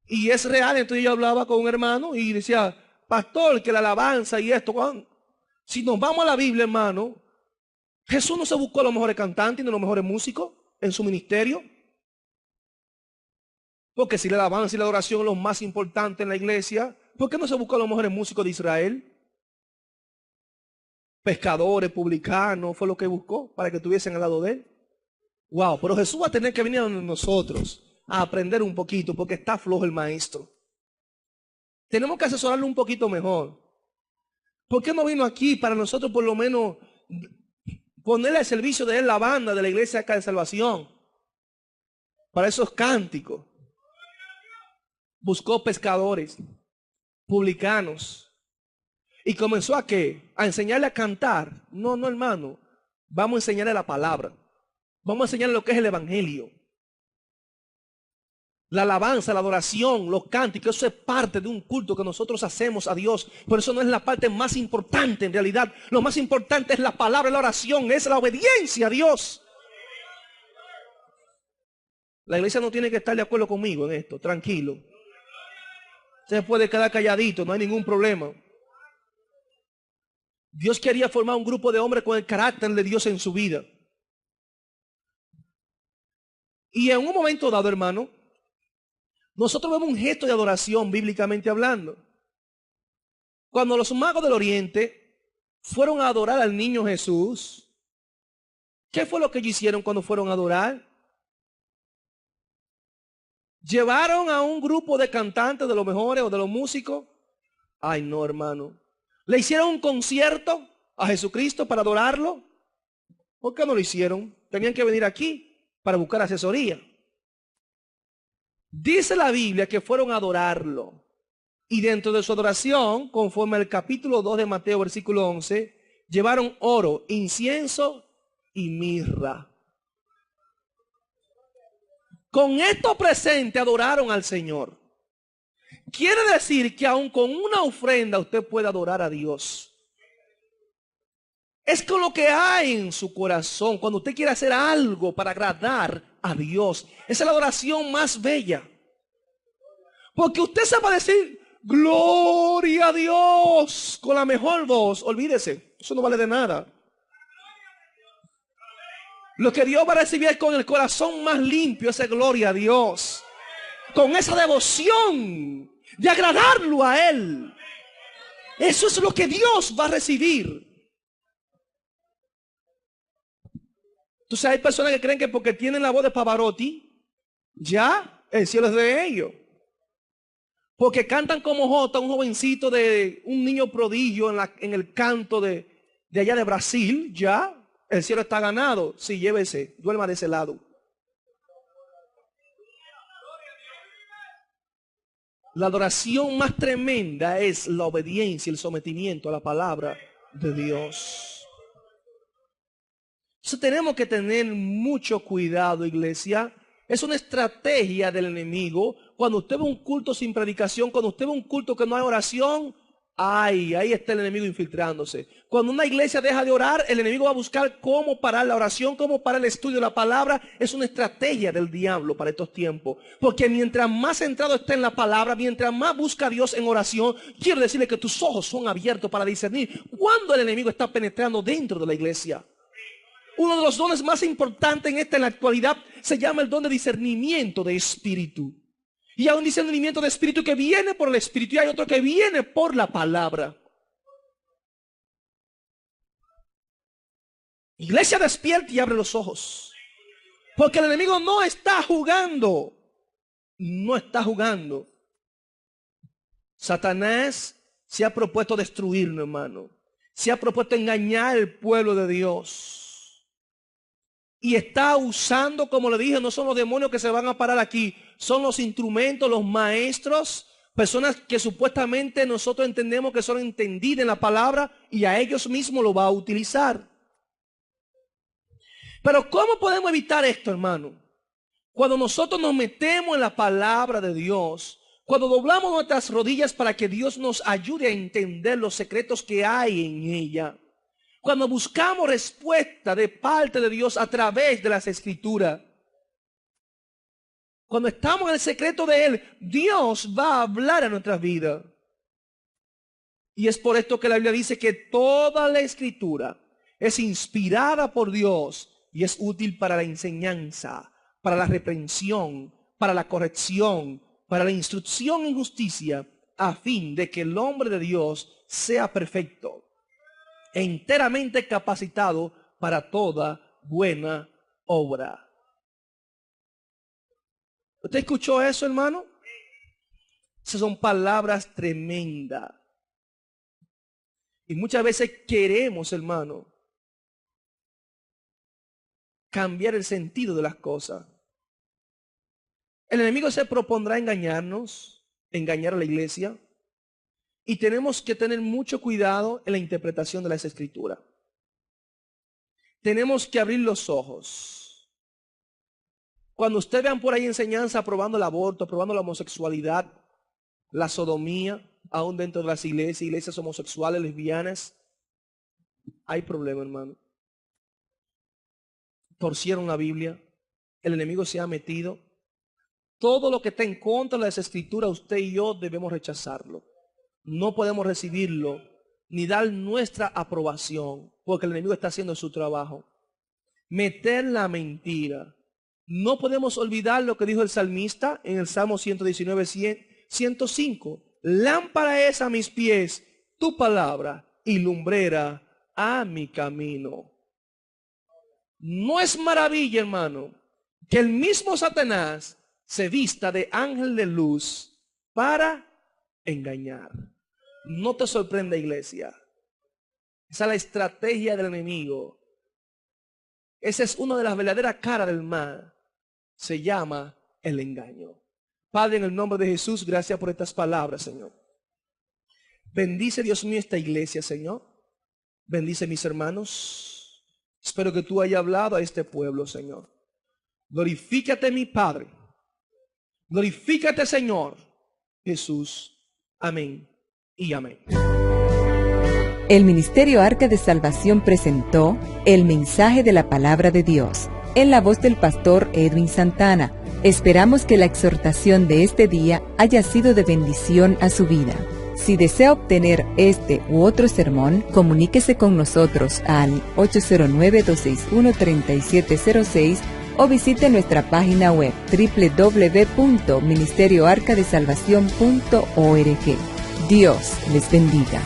Y es real. Entonces yo hablaba con un hermano y decía, pastor, que la alabanza y esto. Si nos vamos a la Biblia, hermano, Jesús no se buscó a los mejores cantantes ni a los mejores músicos en su ministerio. Porque si la alabanza y la adoración es lo más importante en la iglesia, ¿por qué no se buscó a los mejores músicos de Israel? Pescadores, publicanos, fue lo que buscó para que estuviesen al lado de él. Wow, pero Jesús va a tener que venir a nosotros a aprender un poquito porque está flojo el maestro. Tenemos que asesorarlo un poquito mejor. ¿Por qué no vino aquí para nosotros por lo menos ponerle al servicio de él la banda de la iglesia acá de salvación? Para esos cánticos. Buscó pescadores, publicanos. Y comenzó ¿a qué? A enseñarle a cantar. No, hermano. Vamos a enseñarle la palabra. Vamos a enseñarle lo que es el evangelio. La alabanza, la adoración, los cánticos, eso es parte de un culto que nosotros hacemos a Dios. Pero eso no es la parte más importante en realidad. Lo más importante es la palabra, la oración, es la obediencia a Dios. La iglesia no tiene que estar de acuerdo conmigo en esto, tranquilo. Se puede quedar calladito, no hay ningún problema. Dios quería formar un grupo de hombres con el carácter de Dios en su vida. Y en un momento dado, hermano, nosotros vemos un gesto de adoración bíblicamente hablando. Cuando los magos del Oriente fueron a adorar al niño Jesús, ¿qué fue lo que ellos hicieron cuando fueron a adorar? ¿Llevaron a un grupo de cantantes de los mejores o de los músicos? Ay, no, hermano. ¿Le hicieron un concierto a Jesucristo para adorarlo? ¿Por qué no lo hicieron? Tenían que venir aquí para buscar asesoría. Dice la Biblia que fueron a adorarlo. Y dentro de su adoración, conforme al capítulo 2 de Mateo, versículo 11, llevaron oro, incienso y mirra. Con esto presente adoraron al Señor. Quiere decir que aun con una ofrenda usted puede adorar a Dios. Es con lo que hay en su corazón. Cuando usted quiere hacer algo para agradar a Dios, esa es la adoración más bella. Porque usted se va a decir, gloria a Dios, con la mejor voz. Olvídese, eso no vale de nada. Lo que Dios va a recibir es con el corazón más limpio, esa gloria a Dios. Con esa devoción de agradarlo a Él. Eso es lo que Dios va a recibir. Entonces hay personas que creen que porque tienen la voz de Pavarotti, ya el cielo es de ellos. Porque cantan como Jota, un jovencito de un niño prodigio en el canto de allá de Brasil, ya el cielo está ganado. Sí, llévese, duerma de ese lado. La adoración más tremenda es la obediencia y el sometimiento a la palabra de Dios. Entonces tenemos que tener mucho cuidado, iglesia. Es una estrategia del enemigo. Cuando usted ve un culto sin predicación, cuando usted ve un culto que no hay oración, ahí está el enemigo infiltrándose. Cuando una iglesia deja de orar, el enemigo va a buscar cómo parar la oración, cómo parar el estudio de la palabra. Es una estrategia del diablo para estos tiempos. Porque mientras más centrado esté en la palabra, mientras más busca a Dios en oración, quiero decirle que tus ojos son abiertos para discernir cuándo el enemigo está penetrando dentro de la iglesia. Uno de los dones más importantes en la actualidad se llama el don de discernimiento de espíritu. Y hay un discernimiento de espíritu que viene por el espíritu y hay otro que viene por la palabra. Iglesia, despierta y abre los ojos. Porque el enemigo no está jugando. No está jugando. Satanás se ha propuesto destruirnos, hermano. Se ha propuesto engañar al pueblo de Dios. Y está usando, como le dije, no son los demonios que se van a parar aquí. Son los instrumentos, los maestros, personas que supuestamente nosotros entendemos que son entendidas en la palabra y a ellos mismos lo va a utilizar. Pero ¿cómo podemos evitar esto, hermano? Cuando nosotros nos metemos en la palabra de Dios, cuando doblamos nuestras rodillas para que Dios nos ayude a entender los secretos que hay en ella. Cuando buscamos respuesta de parte de Dios a través de las Escrituras. Cuando estamos en el secreto de Él, Dios va a hablar a nuestras vidas. Y es por esto que la Biblia dice que toda la Escritura es inspirada por Dios y es útil para la enseñanza, para la reprensión, para la corrección, para la instrucción en justicia, a fin de que el hombre de Dios sea perfecto, enteramente capacitado para toda buena obra. ¿Usted escuchó eso, hermano? Esas son palabras tremendas. Y muchas veces queremos, hermano, cambiar el sentido de las cosas. El enemigo se propondrá engañarnos, engañar a la iglesia. Y tenemos que tener mucho cuidado en la interpretación de las Escrituras. Tenemos que abrir los ojos. Cuando ustedes vean por ahí enseñanza aprobando el aborto, aprobando la homosexualidad, la sodomía, aún dentro de las iglesias homosexuales, lesbianas, hay problema, hermano. Torcieron la Biblia, el enemigo se ha metido. Todo lo que está en contra de las escrituras, usted y yo debemos rechazarlo. No podemos recibirlo ni dar nuestra aprobación, porque el enemigo está haciendo su trabajo. Meter la mentira. No podemos olvidar lo que dijo el salmista en el Salmo 119, 105. Lámpara es a mis pies tu palabra y lumbrera a mi camino. No es maravilla, hermano, que el mismo Satanás se vista de ángel de luz para engañar. No te sorprenda, iglesia. Esa es la estrategia del enemigo. Esa es una de las verdaderas caras del mal. Se llama el engaño. Padre, en el nombre de Jesús, gracias por estas palabras, Señor. Bendice, Dios mío, esta iglesia, Señor. Bendice mis hermanos. Espero que tú hayas hablado a este pueblo, Señor. Glorifícate, mi Padre. Glorifícate, Señor Jesús. Amén y amén. El Ministerio Arca de Salvación presentó el mensaje de la Palabra de Dios, en la voz del pastor Edwin Santana. Esperamos que la exhortación de este día haya sido de bendición a su vida. Si desea obtener este u otro sermón, comuníquese con nosotros al 809-261-3706 o visite nuestra página web www.ministerioarcadesalvacion.org. Dios les bendiga.